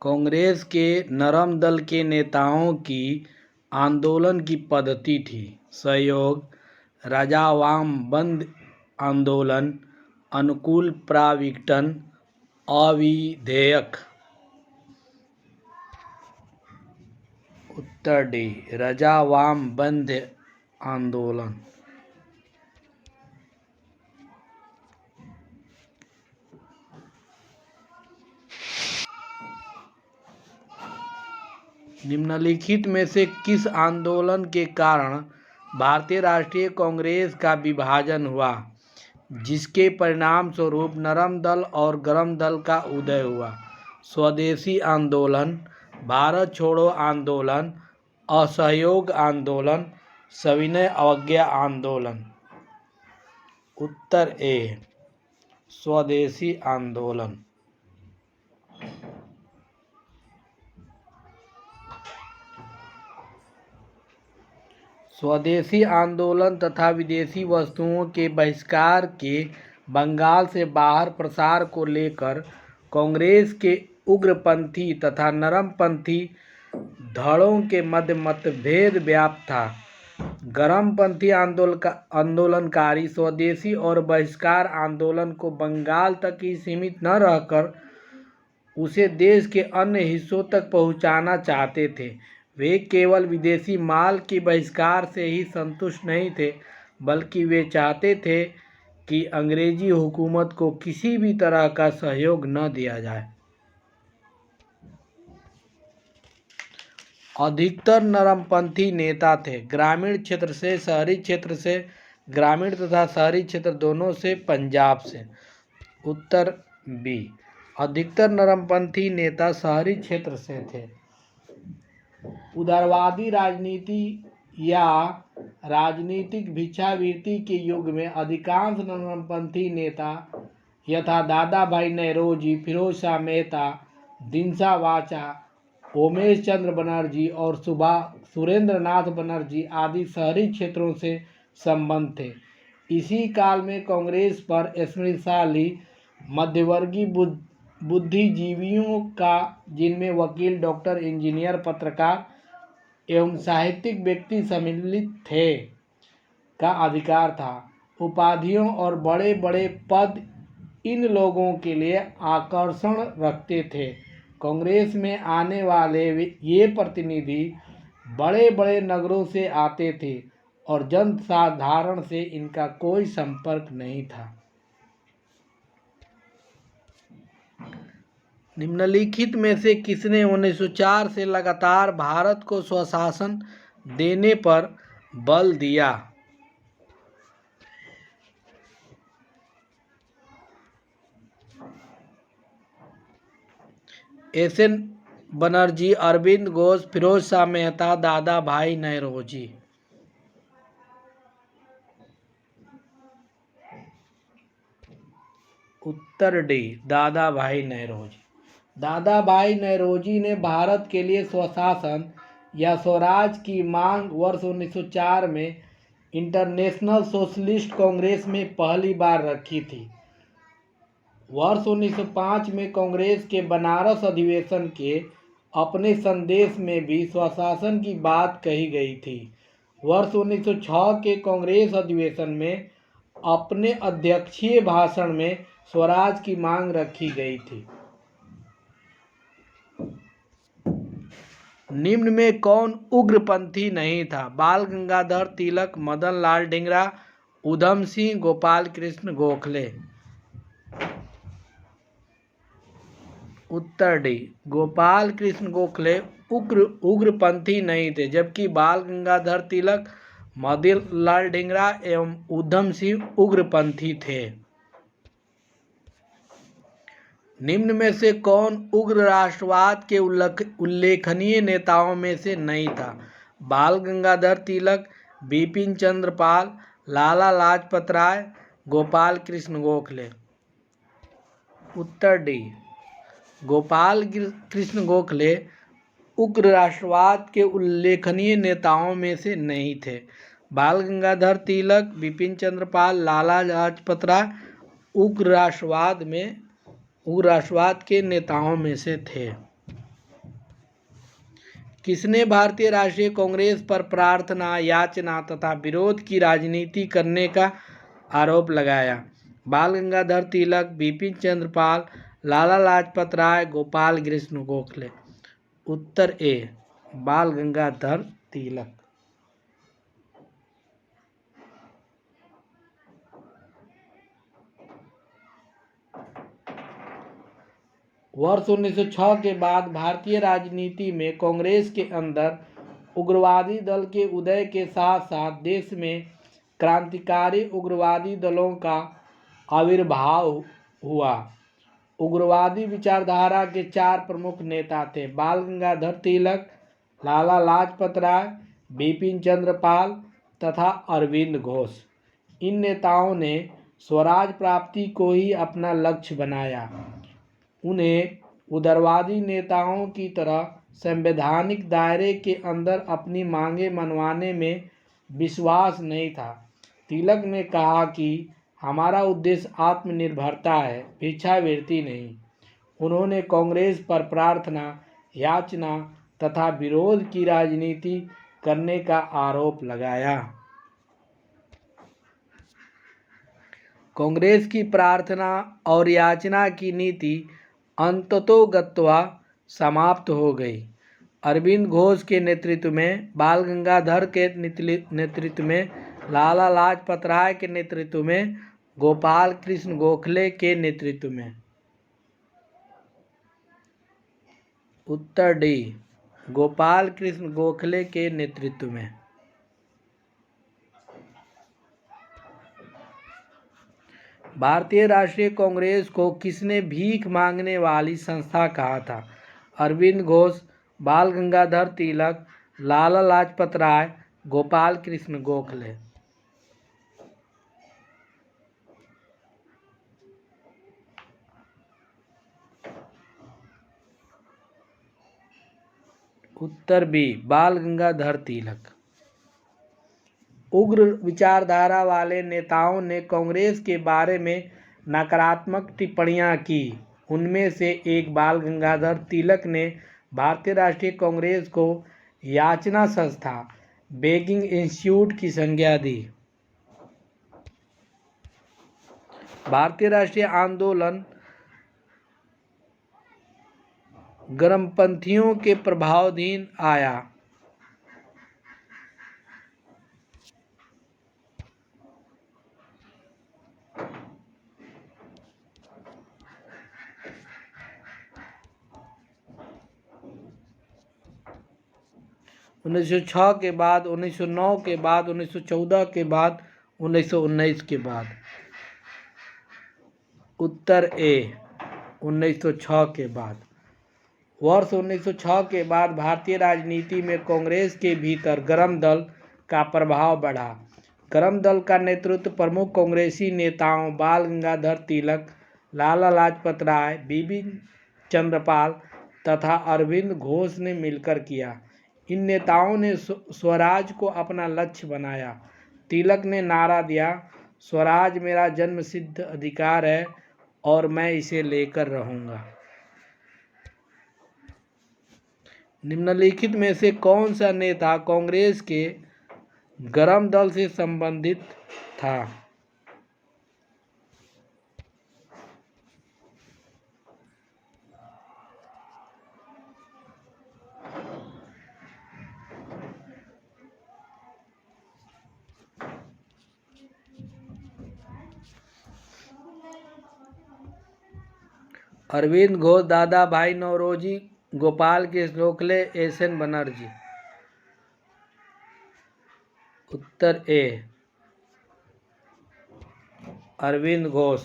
कांग्रेस के नरम दल के नेताओं की आंदोलन की पद्धति थी? सहयोग, राजावाम-बंद आंदोलन, अनुकूल प्रविघटन, अविधेयक। उत्तर डी, राजावाम-बंद आंदोलन। निम्नलिखित में से किस आंदोलन के कारण भारतीय राष्ट्रीय कांग्रेस का विभाजन हुआ, जिसके परिणाम स्वरूप नरम दल और गरम दल का उदय हुआ? स्वदेशी आंदोलन, भारत छोड़ो आंदोलन, असहयोग आंदोलन, सविनय अवज्ञा आंदोलन। उत्तर ए, स्वदेशी आंदोलन। स्वदेशी आंदोलन तथा विदेशी वस्तुओं के बहिष्कार के बंगाल से बाहर प्रसार को लेकर कांग्रेस के उग्रपंथी तथा नरमपंथी धड़ों के मध्य मतभेद व्याप्त था। गरमपंथी आंदोलनकारी स्वदेशी और बहिष्कार आंदोलन को बंगाल तक ही सीमित न रहकर उसे देश के अन्य हिस्सों तक पहुंचाना चाहते थे। वे केवल विदेशी माल के बहिष्कार से ही संतुष्ट नहीं थे, बल्कि वे चाहते थे कि अंग्रेजी हुकूमत को किसी भी तरह का सहयोग न दिया जाए। अधिकतर नरमपंथी नेता थे। ग्रामीण क्षेत्र से, शहरी क्षेत्र से, ग्रामीण तथा शहरी क्षेत्र दोनों से, पंजाब से। उत्तर बी, अधिकतर नरमपंथी नेता शहरी क्षेत्र से थे। उदारवादी राजनीति या राजनीतिक भिक्षावृत्ति के युग में अधिकांश नरमपंथी नेता यथा दादा भाई नौरोजी, फिरोज शाह मेहता, दिनसा वाचा, उमेश चंद्र बनर्जी और सुरेंद्र नाथ बनर्जी आदि शहरी क्षेत्रों से संबंध थे। इसी काल में कांग्रेस पर स्मृतिशाली मध्यवर्गीय बुद्धिजीवियों का, जिनमें वकील, डॉक्टर, इंजीनियर, पत्रकार एवं साहित्यिक व्यक्ति सम्मिलित थे, का अधिकार था। उपाधियों और बड़े बड़े पद इन लोगों के लिए आकर्षण रखते थे। कांग्रेस में आने वाले ये प्रतिनिधि बड़े बड़े नगरों से आते थे और जनसाधारण से इनका कोई संपर्क नहीं था। निम्नलिखित में से किसने 1904 से लगातार भारत को स्वशासन देने पर बल दिया? एस.एन. बनर्जी, अरविंद घोष, फिरोज शाह मेहता, दादा भाई नौरोजी। उत्तर डी, दादा भाई नौरोजी। दादा भाई नौरोजी ने भारत के लिए स्वशासन या स्वराज की मांग वर्ष 1904 में इंटरनेशनल सोशलिस्ट कांग्रेस में पहली बार रखी थी। वर्ष 1905 में कांग्रेस के बनारस अधिवेशन के अपने संदेश में भी स्वशासन की बात कही गई थी। वर्ष 1906 के कांग्रेस अधिवेशन में अपने अध्यक्षीय भाषण में स्वराज की मांग रखी गई थी। निम्न में कौन उग्रपंथी नहीं था? बाल गंगाधर तिलक, मदन लाल ढींगरा, उधम सिंह, गोपाल कृष्ण गोखले। उत्तर डी, गोपाल कृष्ण गोखले उग्रपंथी नहीं थे, जबकि बाल गंगाधर तिलक, मदन लाल ढींगरा एवं उधम सिंह उग्रपंथी थे। निम्न में से कौन उग्र राष्ट्रवाद के उल्लेखनीय नेताओं में से नहीं था? बाल गंगाधर तिलक, बिपिन चंद्र पाल, लाला लाजपत राय, गोपाल कृष्ण गोखले। उत्तर डी, गोपाल कृष्ण गोखले उग्र राष्ट्रवाद के उल्लेखनीय नेताओं में से नहीं थे। बाल गंगाधर तिलक, बिपिन चंद्र पाल, लाला लाजपत राय उग्र राष्ट्रवाद के नेताओं में से थे। किसने भारतीय राष्ट्रीय कांग्रेस पर प्रार्थना, याचना तथा विरोध की राजनीति करने का आरोप लगाया? बाल गंगाधर तिलक, बिपिन चंद्र पाल, लाला लाजपत राय, गोपाल कृष्ण गोखले। उत्तर ए बाल गंगाधर तिलक। वर्ष 1906 के बाद भारतीय राजनीति में कांग्रेस के अंदर उग्रवादी दल के उदय के साथ साथ देश में क्रांतिकारी उग्रवादी दलों का आविर्भाव हुआ। उग्रवादी विचारधारा के 4 प्रमुख नेता थे: बाल गंगाधर तिलक, लाला लाजपत राय, बिपिन चंद्र पाल तथा अरविंद घोष। इन नेताओं ने स्वराज प्राप्ति को ही अपना लक्ष्य बनाया। उन्हें उदारवादी नेताओं की तरह संवैधानिक दायरे के अंदर अपनी मांगें मनवाने में विश्वास नहीं था। तिलक ने कहा कि हमारा उद्देश्य आत्मनिर्भरता है, भिक्षावृत्ति नहीं। उन्होंने कांग्रेस पर प्रार्थना, याचना तथा विरोध की राजनीति करने का आरोप लगाया। कांग्रेस की प्रार्थना और याचना की नीति अंततोगत्वा समाप्त हो गई। अरविंद घोष के नेतृत्व में, बाल गंगाधर के नेतृत्व में, लाला लाजपत राय के नेतृत्व में, गोपाल कृष्ण गोखले के नेतृत्व में। उत्तर डी गोपाल कृष्ण गोखले के नेतृत्व में। भारतीय राष्ट्रीय कांग्रेस को किसने भीख मांगने वाली संस्था कहा था? अरविंद घोष, बाल गंगाधर तिलक, लाला लाजपत राय, गोपाल कृष्ण गोखले। उत्तर बी बाल गंगाधर तिलक। उग्र विचारधारा वाले नेताओं ने कांग्रेस के बारे में नकारात्मक टिप्पणियां की। उनमें से एक बाल गंगाधर तिलक ने भारतीय राष्ट्रीय कांग्रेस को याचना संस्था, बेगिंग इंस्टीट्यूट की संज्ञा दी। भारतीय राष्ट्रीय आंदोलन गर्मपंथियों के प्रभावाधीन आया। उन्नीस के बाद, 1909 के बाद, 1914 के बाद, 1919 के बाद। उत्तर ए 1906 के बाद। वर्ष 1906 के बाद भारतीय राजनीति में कांग्रेस के भीतर गरम दल का प्रभाव बढ़ा। गरम दल का नेतृत्व प्रमुख कांग्रेसी नेताओं बाल गंगाधर तिलक, लाला लाजपत राय, बिपिन चंद्र पाल तथा अरविंद घोष ने मिलकर किया। इन नेताओं ने स्वराज को अपना लक्ष्य बनाया। तिलक ने नारा दिया, स्वराज मेरा जन्मसिद्ध अधिकार है और मैं इसे लेकर रहूंगा। निम्नलिखित में से कौन सा नेता कांग्रेस के गरम दल से संबंधित था? अरविंद घोष, दादा भाई नौरोजी, गोपाल कृष्ण गोखले, एस.एन. बनर्जी। उत्तर ए अरविंद घोष।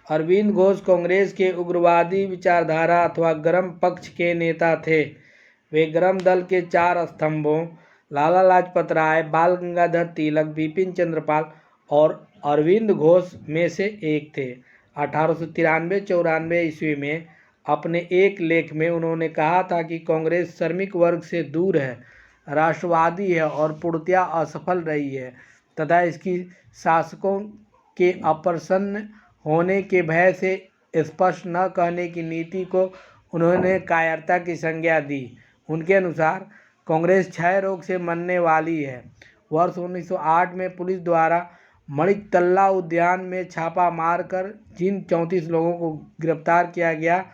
अरविंद घोष कांग्रेस के उग्रवादी विचारधारा अथवा गरम पक्ष के नेता थे। वे गरम दल के 4 स्तंभों लाला लाजपत राय, बाल गंगाधर तिलक, बिपिन चंद्र पाल और अरविंद घोष में से एक थे। 1893-94 ईस्वी में अपने एक लेख में उन्होंने कहा था कि कांग्रेस श्रमिक वर्ग से दूर है, राष्ट्रवादी है और पूर्णतया असफल रही है तथा इसकी शासकों के अप्रसन्न होने के भय से स्पष्ट न कहने की नीति को उन्होंने कायरता की संज्ञा दी। उनके अनुसार कांग्रेस क्षय रोग से मरने वाली है। वर्ष 1908 में पुलिस द्वारा मणिकतल्ला उद्यान में छापा मारकर जिन 34 लोगों को गिरफ्तार किया गया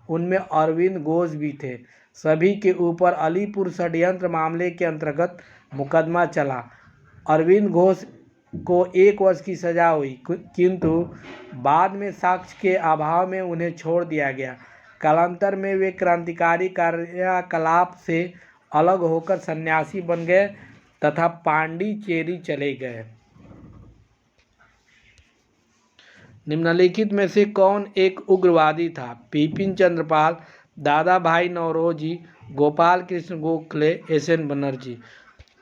उनमें अरविंद घोष भी थे। सभी के ऊपर अलीपुर षड्यंत्र मामले के अंतर्गत मुकदमा चला। अरविंद घोष को 1 वर्ष की सजा हुई, किंतु बाद में साक्ष्य के अभाव में उन्हें छोड़ दिया गया। कालांतर में वे क्रांतिकारी क्रियाकलाप से अलग होकर सन्यासी बन गए तथा पांडिचेरी चले गए। निम्नलिखित में से कौन एक उग्रवादी था? बिपिन चंद्रपाल, दादा भाई नौरोजी, गोपाल कृष्ण गोखले, एस.एन. बनर्जी।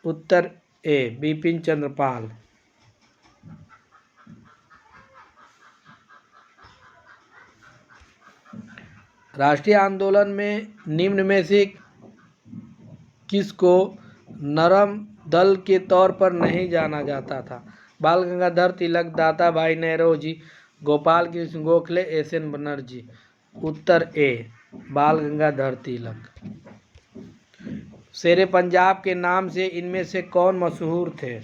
उत्तर ए, बिपिन चंद्रपाल। राष्ट्रीय आंदोलन में निम्न में से किसको नरम दल के तौर पर नहीं जाना जाता था? बाल गंगाधर तिलक, दादा भाई नौरोजी, गोपाल कृष्ण गोखले, एस.एन. बनर्जी। उत्तर ए, बाल गंगाधर तिलक। शेरे पंजाब के नाम से इनमें से कौन मशहूर थे?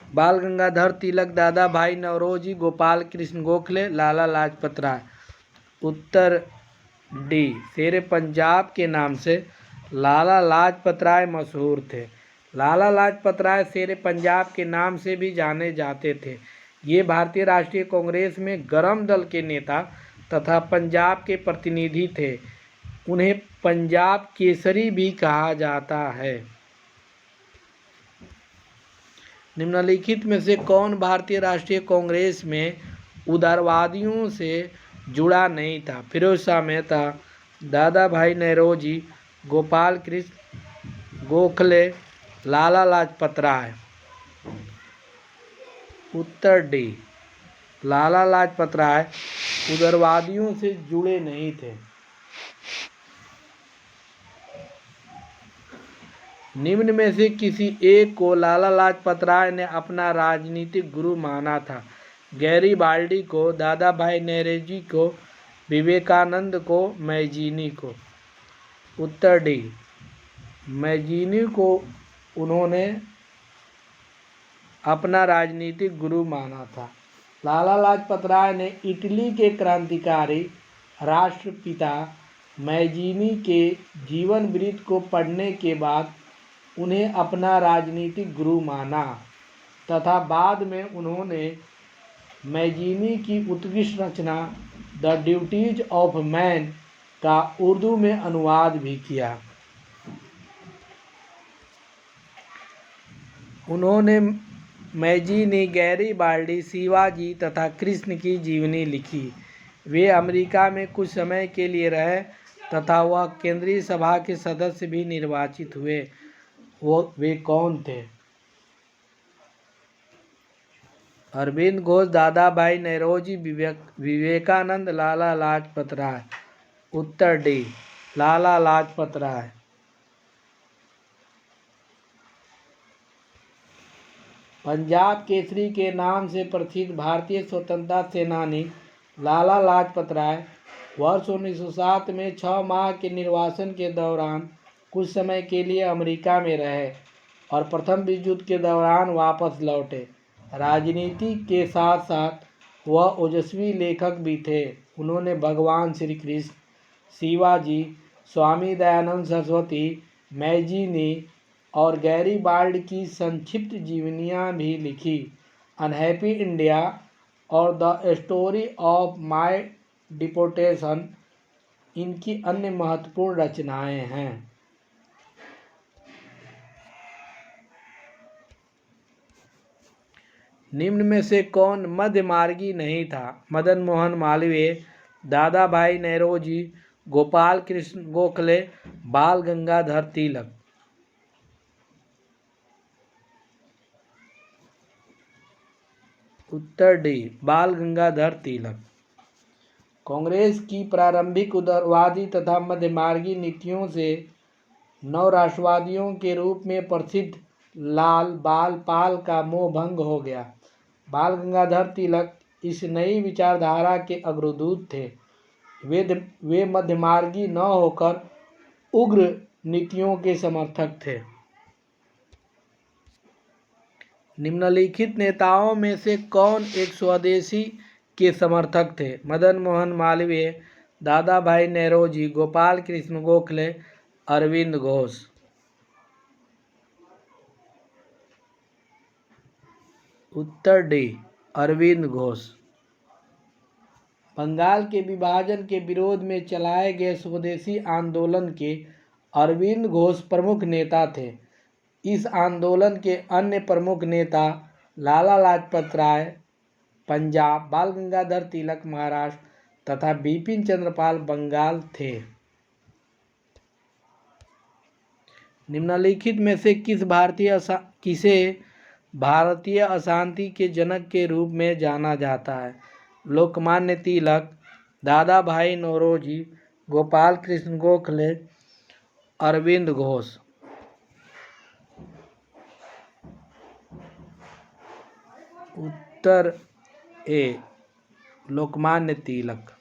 बाल गंगाधर तिलक, दादा भाई नौरोजी, गोपाल कृष्ण गोखले, लाला लाजपत राय। उत्तर डी, शेरे पंजाब के नाम से लाला लाजपत राय मशहूर थे। लाला लाजपत राय शेरे पंजाब के नाम से भी जाने जाते थे। ये भारतीय राष्ट्रीय कांग्रेस में गरम दल के नेता तथा पंजाब के प्रतिनिधि थे। उन्हें पंजाब केसरी भी कहा जाता है। निम्नलिखित में से कौन भारतीय राष्ट्रीय कांग्रेस में उदारवादियों से जुड़ा नहीं था? फिरोज शाह मेहता, दादा भाई नौरोजी, गोपाल कृष्ण गोखले, लाला लाजपत राय। उत्तर डी, लाला लाजपत राय उदारवादियों से जुड़े नहीं थे। निम्न में से किसी एक को लाला लाजपत राय ने अपना राजनीतिक गुरु माना था? गैरीबाल्डी को, दादा भाई नौरोजी को, विवेकानंद को, मैजीनी को। उत्तर डी, मैजीनी को उन्होंने अपना राजनीतिक गुरु माना था। लाला लाजपत राय ने इटली के क्रांतिकारी राष्ट्रपिता मैजीनी के जीवन वृत्त को पढ़ने के बाद उन्हें अपना राजनीतिक गुरु माना तथा बाद में उन्होंने मैजीनी की उत्कृष्ट रचना द ड्यूटीज ऑफ मैन का उर्दू में अनुवाद भी किया। उन्होंने मैजीनी, गैरीबाल्डी, शिवाजी तथा कृष्ण की जीवनी लिखी। वे अमेरिका में कुछ समय के लिए रहे तथा वह केंद्रीय सभा के सदस्य भी निर्वाचित हुए। वे कौन थे? अरविंद घोष, दादा भाई नौरोजी, विवेकानंद, लाला लाजपत राय। उत्तर डी, लाला लाजपत राय। पंजाब केसरी के नाम से प्रसिद्ध भारतीय स्वतंत्रता सेनानी लाला लाजपत राय वर्ष 1907 में 6 माह के निर्वासन के दौरान कुछ समय के लिए अमेरिका में रहे और प्रथम विश्व युद्ध के दौरान वापस लौटे। राजनीति के साथ साथ वह ओजस्वी लेखक भी थे। उन्होंने भगवान श्री कृष्ण, शिवाजी, स्वामी दयानंद सरस्वती, मैजीनी और गैरीबाल्ड की संक्षिप्त जीवनियाँ भी लिखी। अनहैप्पी इंडिया और the story of my deportation इनकी अन्य महत्वपूर्ण रचनाएं हैं। निम्न में से कौन मध्यमार्गी नहीं था? मदन मोहन मालवीय, दादा भाई नौरोजी, गोपाल कृष्ण गोखले, बाल गंगाधर तिलक। उत्तर डी, बाल गंगाधर तिलक। कांग्रेस की प्रारंभिक उदारवादी तथा मध्यमार्गी नीतियों से नव राष्ट्रवादियों के रूप में प्रसिद्ध लाल बाल पाल का मोह भंग हो गया। बाल गंगाधर तिलक इस नई विचारधारा के अग्रदूत थे। वे मध्यमार्गी न होकर उग्र नीतियों के समर्थक थे। निम्नलिखित नेताओं में से कौन एक स्वदेशी के समर्थक थे? मदन मोहन मालवीय, दादा भाई नौरोजी, गोपाल कृष्ण गोखले, अरविंद घोष। उत्तर डी, अरविंद घोष। बंगाल के विभाजन के विरोध में चलाए गए स्वदेशी आंदोलन के अरविंद घोष प्रमुख नेता थे। इस आंदोलन के अन्य प्रमुख नेता लाला लाजपत राय पंजाब, बाल गंगाधर तिलक महाराष्ट्र तथा बिपिन चंद्र पाल बंगाल थे। निम्नलिखित में से किसे भारतीय अशांति के जनक के रूप में जाना जाता है? लोकमान्य तिलक, दादा भाई नौरोजी, गोपाल कृष्ण गोखले, अरविंद घोष। उत्तर ए, लोकमान्य तिलक।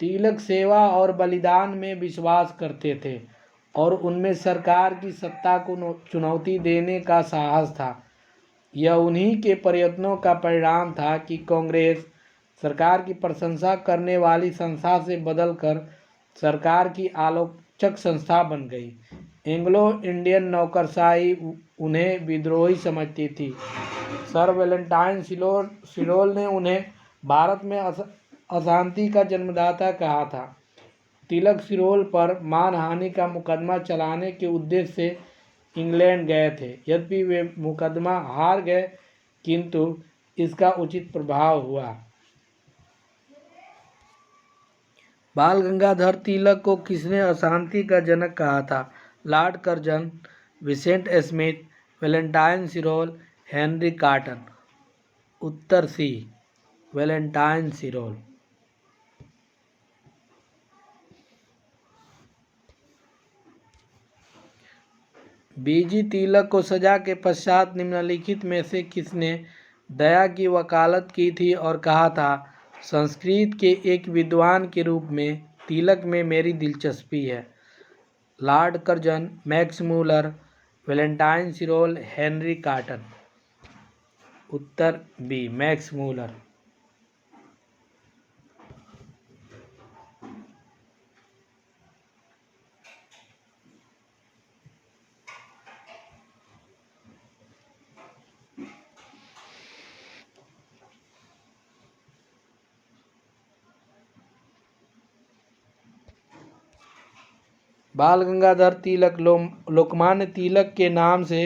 तिलक सेवा और बलिदान में विश्वास करते थे और उनमें सरकार की सत्ता को चुनौती देने का साहस था। यह उन्हीं के प्रयत्नों का परिणाम था कि कांग्रेस सरकार की प्रशंसा करने वाली संस्था से बदलकर सरकार की आलोचक संस्था बन गई। एंग्लो इंडियन नौकरशाही उन्हें विद्रोही समझती थी। सर वैलेंटाइन सिरोल ने उन्हें भारत में अशांति का जन्मदाता कहा था। तिलक सिरोल पर मानहानि का मुकदमा चलाने के उद्देश्य से इंग्लैंड गए थे। यद्यपि वे मुकदमा हार गए, किंतु इसका उचित प्रभाव हुआ। बाल गंगाधर तिलक को किसने अशांति का जनक कहा था? Lord Curzon, Vincent Smith, Valentine Chirol, Henry Cotton. उत्तर C, Valentine Chirol. BG Tilak को सजा के पश्चात निम्नलिखित में से किसने दया की वकालत की थी और कहा था, संस्कृत के एक विद्वान के रूप में तिलक में मेरी दिलचस्पी है? Lord Curzon, Max Muller, Valentine Chirol, Henry Cotton. उत्तर B, Max Muller. Bal Gangadhar तिलक लोकमान्य तिलक के नाम से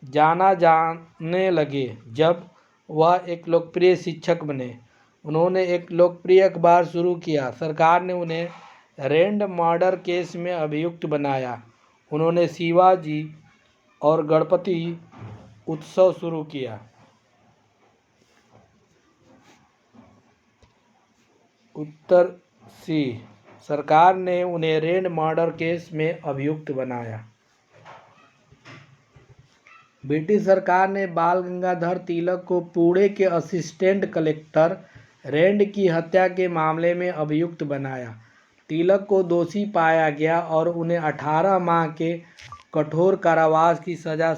जाना जाने लगे जब वह एक लोकप्रिय शिक्षक बने। उन्होंने एक लोकप्रिय अखबार शुरू किया। सरकार ने उन्हें रैंड मर्डर केस में अभियुक्त बनाया। उन्होंने शिवाजी और गणपति उत्सव शुरू किया। उत्तर सी, सरकार ने उन्हें रैंड मर्डर केस में अभियुक्त बनाया। ब्रिटिश सरकार ने बाल गंगाधर तिलक को पुणे के असिस्टेंट कलेक्टर रैंड की हत्या के मामले में अभियुक्त बनाया। तिलक को दोषी पाया गया और उन्हें 18 माह के कठोर कारावास की सजा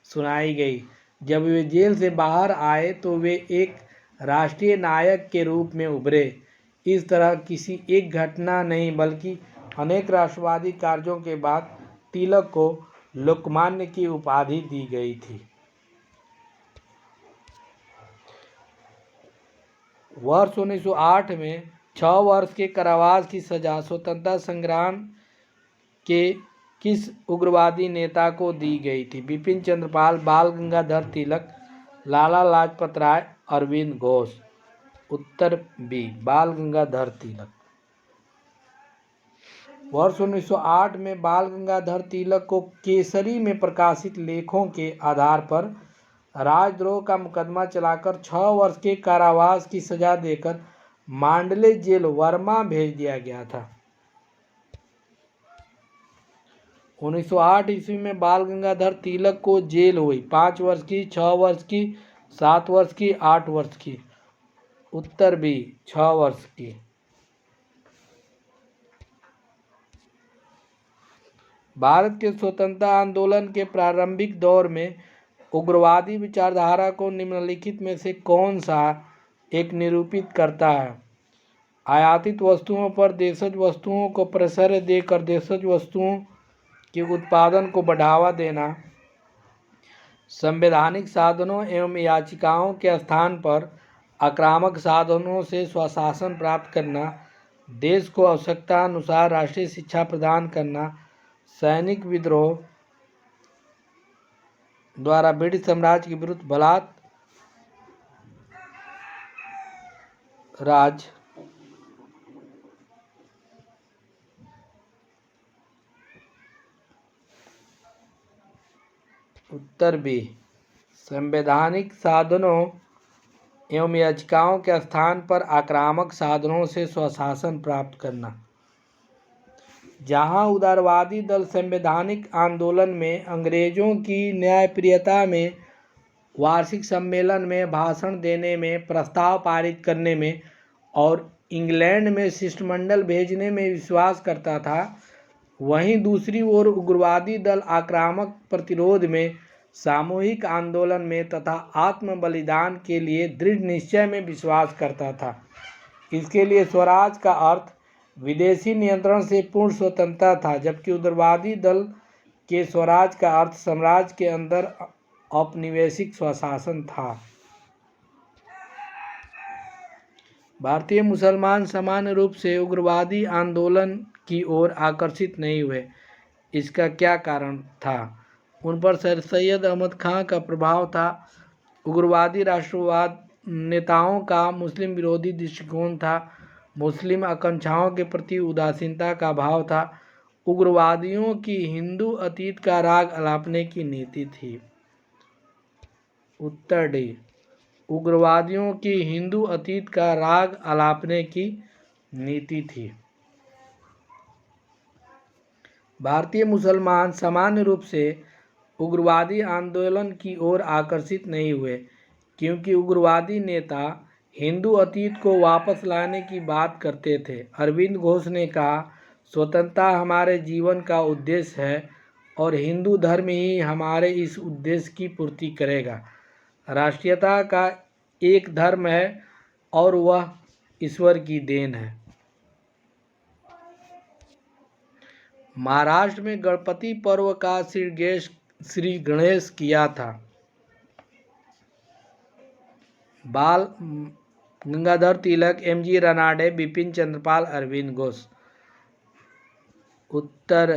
सुनाई गई। जब वे जेल से बाहर आए तो वे एक राष्ट्रीय नायक के रूप में उभरे। इस तरह किसी एक घटना नहीं बल्कि अनेक राष्ट्रवादी कार्यों के बाद तिलक को लोकमान्य की उपाधि दी गई थी। वर्ष 1908 में 6 वर्ष के कारावास की सजा स्वतंत्रता संग्राम के किस उग्रवादी नेता को दी गई थी? बिपिन चंद्र पाल, बाल गंगाधर तिलक, लाला लाजपत राय, अरविंद घोष। उत्तर बी, बाल गंगाधर तिलक। वर्ष 1908 में बाल गंगाधर तिलक को केसरी में प्रकाशित लेखों के आधार पर राजद्रोह का मुकदमा चलाकर 6 वर्ष के कारावास की सजा देकर मांडले जेल वर्मा भेज दिया गया था। 1908 ईस्वी में बाल गंगाधर तिलक को जेल हुई 5 वर्ष की, 6 वर्ष की, 7 वर्ष की, 8 वर्ष की। उत्तर बी, 6 वर्ष की। भारत के स्वतंत्रता आंदोलन के प्रारंभिक दौर में उग्रवादी विचारधारा को निम्नलिखित में से कौन सा एक निरूपित करता है? आयातित वस्तुओं पर देशज वस्तुओं को प्रश्रय देकर देशज वस्तुओं के उत्पादन को बढ़ावा देना, संवैधानिक साधनों एवं याचिकाओं के स्थान पर आक्रामक साधनों से स्वशासन प्राप्त करना, देश को आवश्यकता अनुसार राष्ट्रीय शिक्षा प्रदान करना, सैनिक विद्रोह द्वारा ब्रिटिश साम्राज्य के विरुद्ध बलात् राज, उत्तर बी। संवैधानिक साधनों एवं याचिकाओं के स्थान पर आक्रामक साधनों से स्वशासन प्राप्त करना। जहां उदारवादी दल संवैधानिक आंदोलन में अंग्रेजों की न्यायप्रियता में, वार्षिक सम्मेलन में भाषण देने में, प्रस्ताव पारित करने में और इंग्लैंड में शिष्टमंडल भेजने में विश्वास करता था, वहीं दूसरी ओर उग्रवादी दल आक्रामक प्रतिरोध में, सामूहिक आंदोलन में तथा आत्म बलिदान के लिए दृढ़ निश्चय में विश्वास करता था। इसके लिए स्वराज का अर्थ विदेशी नियंत्रण से पूर्ण स्वतंत्रता था, जबकि उग्रवादी दल के स्वराज का अर्थ साम्राज्य के अंदर औपनिवेशिक स्वशासन था। भारतीय मुसलमान सामान्य रूप से उग्रवादी आंदोलन की ओर आकर्षित नहीं हुए। इसका क्या कारण था? उन पर सर सैयद अहमद खां का प्रभाव था। उग्रवादी राष्ट्रवाद नेताओं का मुस्लिम विरोधी दृष्टिकोण था। मुस्लिम आकांक्षाओं के प्रति उदासीनता का भाव था। उग्रवादियों की हिंदू अतीत का राग अलापने की नीति थी। उत्तर डी। उग्रवादियों की हिंदू अतीत का राग अलापने की नीति थी। भारतीय मुसलमान सामान्य रूप से उग्रवादी आंदोलन की ओर आकर्षित नहीं हुए, क्योंकि उग्रवादी नेता हिंदू अतीत को वापस लाने की बात करते थे। अरविंद घोष ने कहा, स्वतंत्रता हमारे जीवन का उद्देश्य है और हिंदू धर्म ही हमारे इस उद्देश्य की पूर्ति करेगा। राष्ट्रीयता का एक धर्म है और वह ईश्वर की देन है। महाराष्ट्र में गणपति पर्व का श्री गणेश किया था। बाल गंगाधर तिलक, एम.जी. रानाडे, बिपिन चंद्रपाल, अरविंद घोष। उत्तर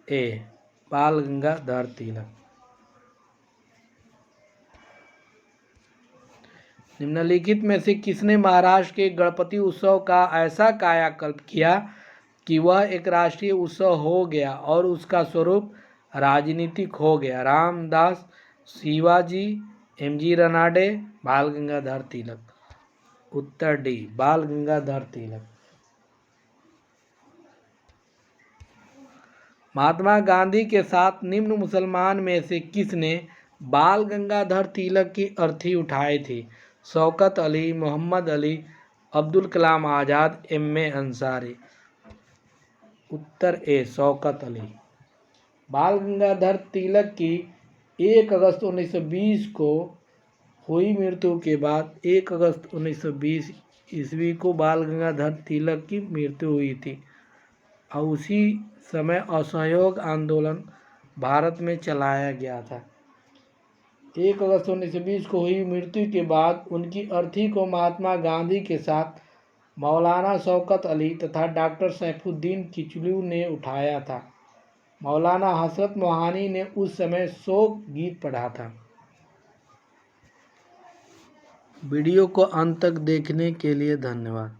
ए, बाल गंगाधर तिलक। निम्नलिखित में से किसने महाराष्ट्र के गणपति उत्सव का ऐसा कायाकल्प किया कि वह एक राष्ट्रीय उत्सव हो गया और उसका स्वरूप राजनीतिक हो गया? रामदास, शिवाजी, एम.जी. रानाडे, बाल गंगाधर तिलक। उत्तर डी, बाल गंगाधर तिलक। महात्मा गांधी के साथ निम्न मुसलमान में से किसने बाल गंगाधर तिलक की अर्थी उठाई थी? शौकत अली, मोहम्मद अली, अब्दुल कलाम आज़ाद, एम.ए. अंसारी। उत्तर ए, शौकत अली। बाल गंगाधर तिलक की 1 अगस्त 1920 को हुई मृत्यु के बाद 1 अगस्त 1920 ईस्वी को बाल गंगाधर तिलक की मृत्यु हुई थी और उसी समय असहयोग आंदोलन भारत में चलाया गया था। 1 अगस्त 1920 को हुई मृत्यु के बाद उनकी अर्थी को महात्मा गांधी के साथ मौलाना शौकत अली तथा डॉक्टर सैफुद्दीन किचलू ने उठाया था। मौलाना हसरत मोहानी ने उस समय शोक गीत पढ़ा था। वीडियो को अंत तक देखने के लिए धन्यवाद।